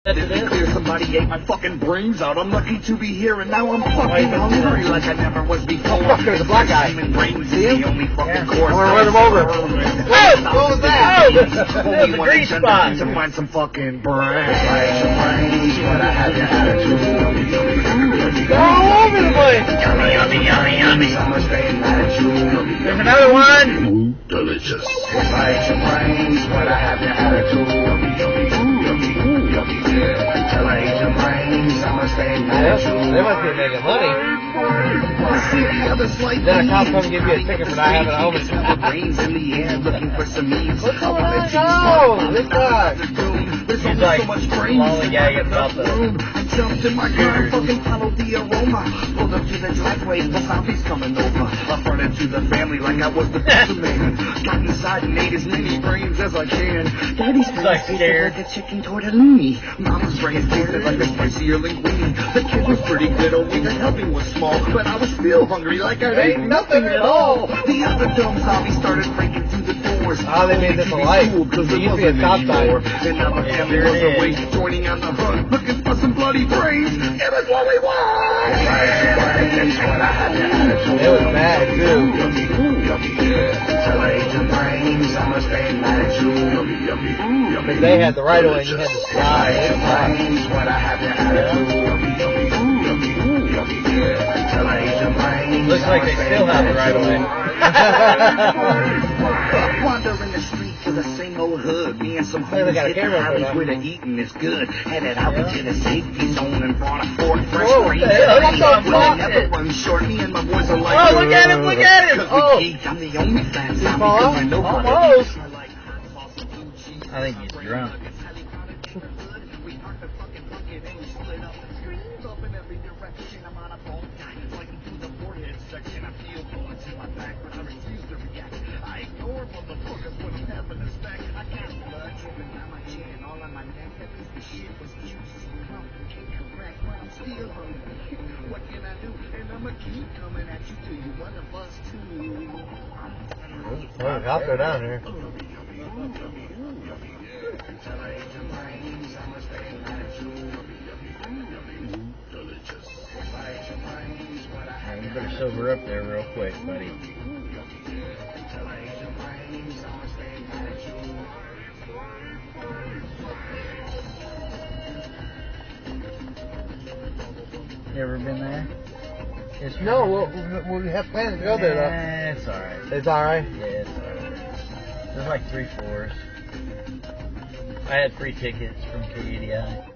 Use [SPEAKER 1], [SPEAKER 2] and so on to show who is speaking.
[SPEAKER 1] Somebody ate my fucking brains out. I'm lucky to be here, and now I'm fucking hungry like I never was before.
[SPEAKER 2] Fuck, there's a black guy.
[SPEAKER 1] Brains is the only fucking course.
[SPEAKER 2] I'm gonna run him over.
[SPEAKER 1] What was that?
[SPEAKER 2] That was a green spot.
[SPEAKER 1] To find some fucking brains. But I have your attitude.
[SPEAKER 2] They're all over the place.
[SPEAKER 1] Yummy, yummy, yummy, yummy. Someone's staying attitude.
[SPEAKER 2] There's another one.
[SPEAKER 1] Delicious. If I ate your brains, but I have your attitude. Yummy, yummy, yummy, yummy. Till I ate your brains, I'ma stay attitude.
[SPEAKER 2] They must be making money. Then a cop come give you a ticket for not having a helmet.
[SPEAKER 1] Brains in the air, looking for some means.
[SPEAKER 2] What's going on? No, this guy.
[SPEAKER 1] There's
[SPEAKER 2] He's like lollygagging about the.
[SPEAKER 1] I jumped in my car, fucking followed the aroma. Pulled up to the driveway, the zombies coming over. I fronted to the family like I was the pizza man. Got inside and ate as many brains as I can. Daddy's
[SPEAKER 2] like scared.
[SPEAKER 1] Like a chicken tortellini. Mama's brains tasted like a spicier linguine. The kid was pretty good, only the helping was small. But I was still hungry like I ate nothing at all. The other dumb zombies started breaking through the doors.
[SPEAKER 2] Oh, they made this a life.
[SPEAKER 1] Because
[SPEAKER 2] It used to be a top side.
[SPEAKER 1] and now the family was awake, joining on the hunt, looking for some bloody brains. It was what we want.
[SPEAKER 2] It was bad too. Because they had the right of way and you had to slide. Looks like they still have the right of way.
[SPEAKER 1] Wandering the street to the same old hood. Me and some
[SPEAKER 2] Hey, they got a camera for that.
[SPEAKER 1] where the eating is good. Headed out into the safety zone and brought a Ford fresh
[SPEAKER 2] Whoa,
[SPEAKER 1] green.
[SPEAKER 2] what the fuck?
[SPEAKER 1] Never run short. Me and my boys are like,
[SPEAKER 2] Oh, look at him, look at him. Oh.
[SPEAKER 1] I'm the only fan zombie
[SPEAKER 2] fall
[SPEAKER 1] because
[SPEAKER 2] off?
[SPEAKER 1] I know
[SPEAKER 2] Almost.
[SPEAKER 3] I think he's drunk.
[SPEAKER 1] What can I do? And I'ma keep coming at you till you one of us too.
[SPEAKER 2] Oh, cops are down here.
[SPEAKER 3] You better sober up there real quick, buddy. You ever been there?
[SPEAKER 2] No, we have plans to go there though.
[SPEAKER 3] It's alright.
[SPEAKER 2] It's alright?
[SPEAKER 3] Yeah, it's alright. There's like 3 floors. I had free tickets from KDI.